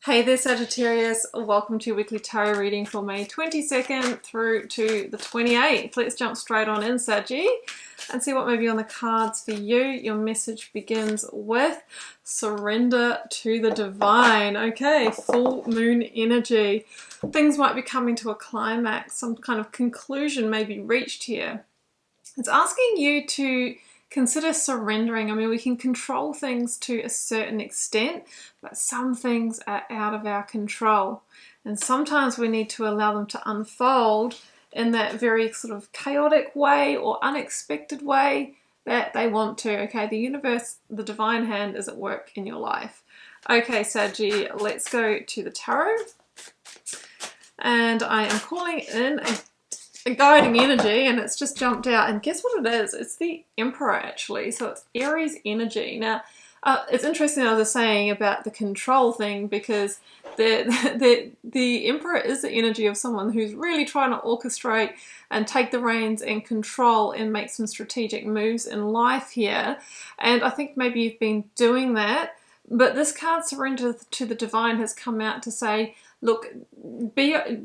Hey there Sagittarius, welcome to your weekly tarot reading for May 22nd through to the 28th. Let's jump straight on in, Saggy, and see what may be on the cards for you. Your message begins with surrender to the divine. Okay, full moon energy. Things might be coming to a climax, some kind of conclusion may be reached here. It's asking you to consider surrendering. I mean, we can control things to a certain extent, but some things are out of our control. And sometimes we need to allow them to unfold in that very sort of chaotic way or unexpected way that they want to. Okay, the universe, the divine hand is at work in your life. Okay, Saggy, let's go to the tarot. And I am calling in a guiding energy, and it's just jumped out, and guess what it is? It's the Emperor, actually. So it's Aries energy. Now it's interesting, I was saying about the control thing, because the Emperor is the energy of someone who's really trying to orchestrate and take the reins and control and make some strategic moves in life here. And I think maybe you've been doing that, but this card, surrender to the divine, has come out to say, look,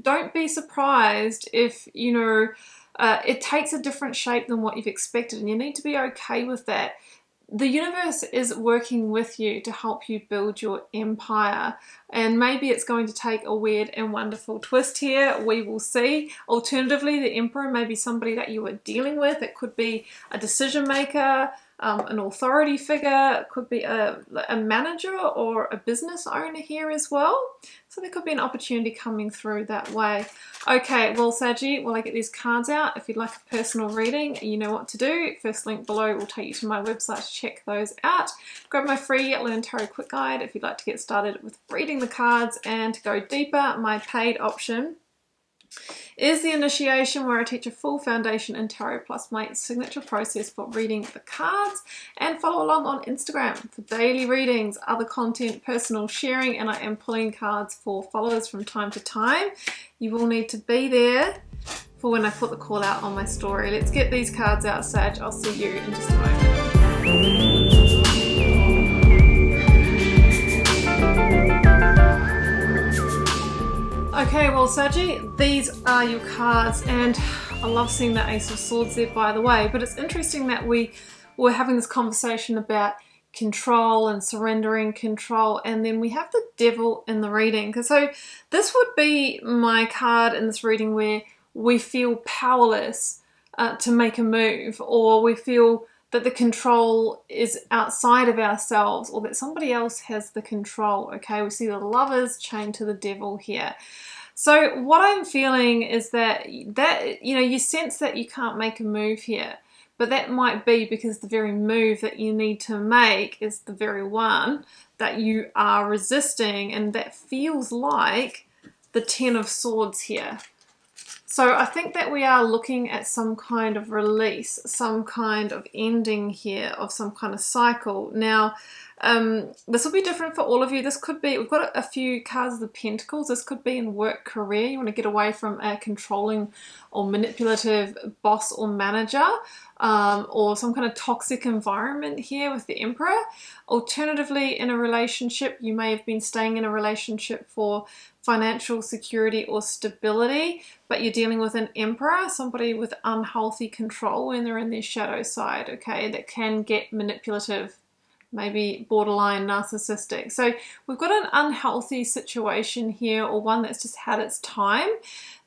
don't be surprised if, you know, it takes a different shape than what you've expected, and you need to be okay with that. The universe is working with you to help you build your empire, and maybe it's going to take a weird and wonderful twist here. We will see. Alternatively, the Emperor may be somebody that you are dealing with. It could be a decision maker, an authority figure, it could be a manager or a business owner here as well. So there could be an opportunity coming through that way. Okay, well, Saggy, while I get these cards out, if you'd like a personal reading, you know what to do. First link below will take you to my website to check those out. Grab my free Learn Tarot Quick Guide if you'd like to get started with reading the cards, and to go deeper, my paid option is the initiation, where I teach a full foundation in tarot plus my signature process for reading the cards, and follow along on Instagram for daily readings, other content, personal sharing, and I am pulling cards for followers from time to time. You will need to be there for when I put the call out on my story. Let's get these cards out, Sag. I'll see you in just a moment. Okay, well, Saggy, these are your cards, and I love seeing the Ace of Swords there, by the way. But it's interesting that we were having this conversation about control and surrendering control, and then we have the Devil in the reading. So this would be my card in this reading where we feel powerless to make a move, or we feel that the control is outside of ourselves, or that somebody else has the control. Okay, we see the Lovers chained to the Devil here. So what I'm feeling is that you know, you sense that you can't make a move here, but that might be because the very move that you need to make is the very one that you are resisting, and that feels like the Ten of Swords here. So I think that we are looking at some kind of release, some kind of ending here of some kind of cycle. Now, this will be different for all of you. This could be, we've got a few cards of the Pentacles. This could be in work, career. You want to get away from a controlling or manipulative boss or manager, or some kind of toxic environment here with the Emperor. Alternatively, in a relationship, you may have been staying in a relationship for financial security or stability, but you're dealing with an Emperor, somebody with unhealthy control when they're in their shadow side, okay, that can get manipulative, maybe borderline narcissistic. So we've got an unhealthy situation here, or one that's just had its time,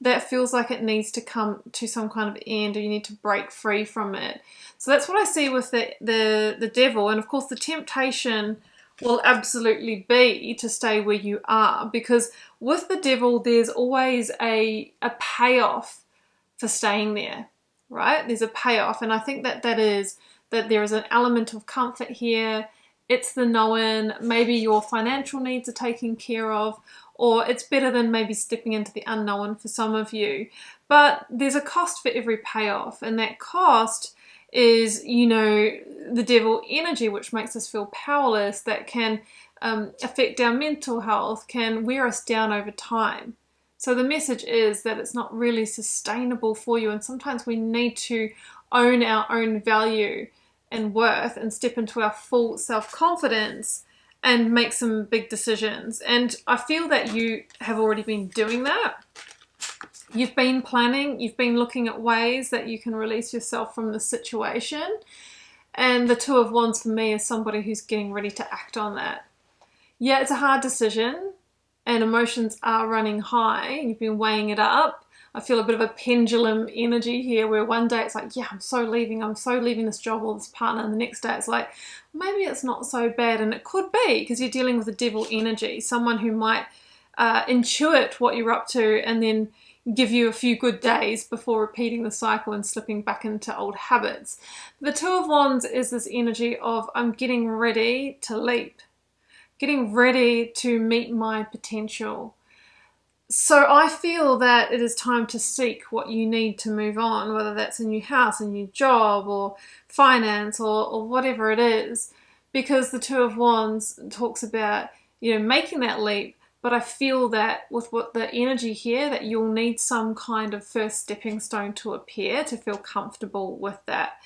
that feels like it needs to come to some kind of end, or you need to break free from it. So that's what I see with the Devil. And of course the temptation will absolutely be to stay where you are, because with the Devil there's always a payoff for staying there, right? There's a payoff, and I think that there is an element of comfort here. It's the known, maybe your financial needs are taken care of, or it's better than maybe stepping into the unknown for some of you. But there's a cost for every payoff, and that cost is, you know, the Devil energy, which makes us feel powerless, that can affect our mental health, can wear us down over time. So the message is that it's not really sustainable for you, and sometimes we need to own our own value and worth and step into our full self-confidence and make some big decisions. And I feel that you have already been doing that. You've been planning, you've been looking at ways that you can release yourself from the situation. And the Two of Wands for me is somebody who's getting ready to act on that. Yeah, it's a hard decision and emotions are running high and you've been weighing it up. I feel a bit of a pendulum energy here where one day it's like, yeah, I'm so leaving this job or this partner, and the next day it's like, maybe it's not so bad. And it could be because you're dealing with a devil energy, someone who might intuit what you're up to and then give you a few good days before repeating the cycle and slipping back into old habits. The Two of Wands is this energy of I'm getting ready to leap, getting ready to meet my potential. So I feel that it is time to seek what you need to move on, whether that's a new house, a new job, or finance, or whatever it is, because the Two of Wands talks about, you know, making that leap. But I feel that with what the energy here, that you'll need some kind of first stepping stone to appear to feel comfortable with that.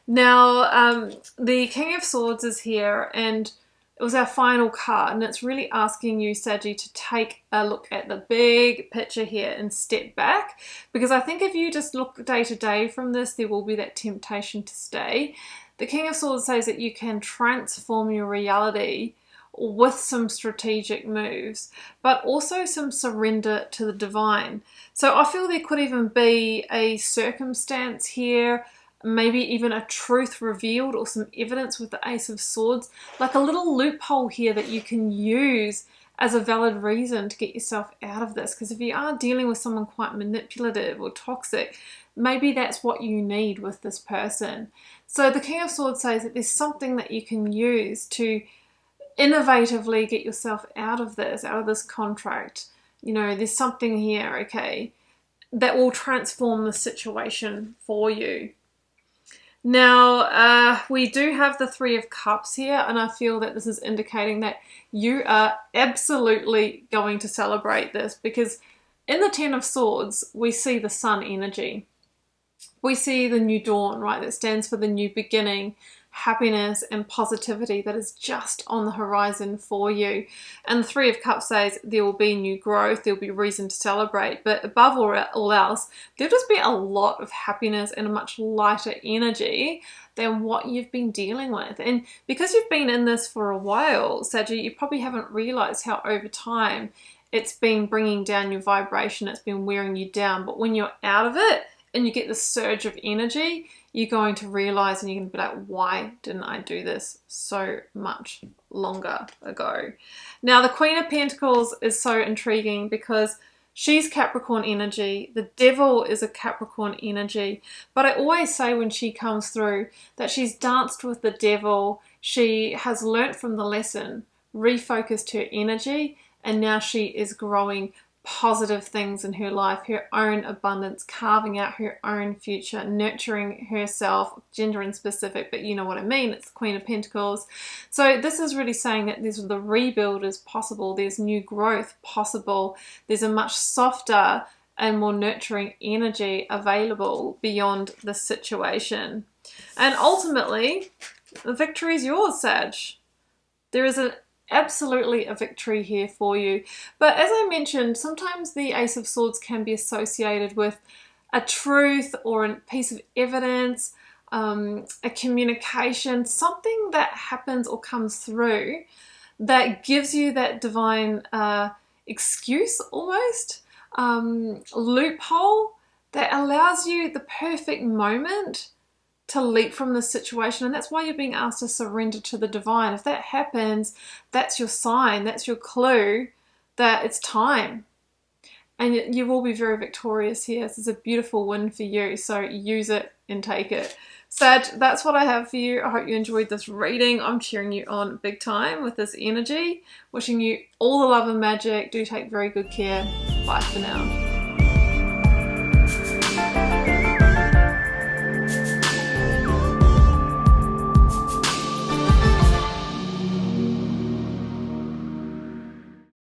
Now, the King of Swords is here, and it was our final card, and it's really asking you, Saggy, to take a look at the big picture here and step back, because I think if you just look day to day from this, there will be that temptation to stay. The King of Swords says that you can transform your reality with some strategic moves, but also some surrender to the divine. So I feel there could even be a circumstance here, maybe even a truth revealed or some evidence with the Ace of Swords, like a little loophole here that you can use as a valid reason to get yourself out of this. Because if you are dealing with someone quite manipulative or toxic, maybe that's what you need with this person. So the King of Swords says that there's something that you can use to innovatively get yourself out of this contract. You know, there's something here, okay, that will transform the situation for you. Now, we do have the Three of Cups here, and I feel that this is indicating that you are absolutely going to celebrate this, because in the Ten of Swords, we see the sun energy. We see the new dawn, right? That stands for the new beginning, happiness and positivity that is just on the horizon for you. And the Three of Cups says there will be new growth, there will be reason to celebrate, but above all else, there'll just be a lot of happiness and a much lighter energy than what you've been dealing with. And because you've been in this for a while, Saggy, you probably haven't realized how over time it's been bringing down your vibration, it's been wearing you down. But when you're out of it and you get this surge of energy, you're going to realize and you're going to be like, why didn't I do this so much longer ago? Now, the Queen of Pentacles is so intriguing because she's Capricorn energy. The Devil is a Capricorn energy. But I always say when she comes through that she's danced with the devil. She has learnt from the lesson, refocused her energy, and now she is growing positive things in her life, her own abundance, carving out her own future, nurturing herself, gender and specific, but you know what I mean, it's the Queen of Pentacles. So this is really saying that the rebuild is possible, there's new growth possible, there's a much softer and more nurturing energy available beyond the situation. And ultimately, the victory is yours, Sag. There is absolutely a victory here for you. But as I mentioned, sometimes the Ace of Swords can be associated with a truth or a piece of evidence, a communication, something that happens or comes through that gives you that divine excuse almost, loophole that allows you the perfect moment to leap from this situation. And that's why you're being asked to surrender to the divine. If that happens, that's your sign, that's your clue that it's time. And you will be very victorious here. This is a beautiful win for you, so use it and take it. Sag, that's what I have for you. I hope you enjoyed this reading. I'm cheering you on big time with this energy. Wishing you all the love and magic. Do take very good care. Bye for now.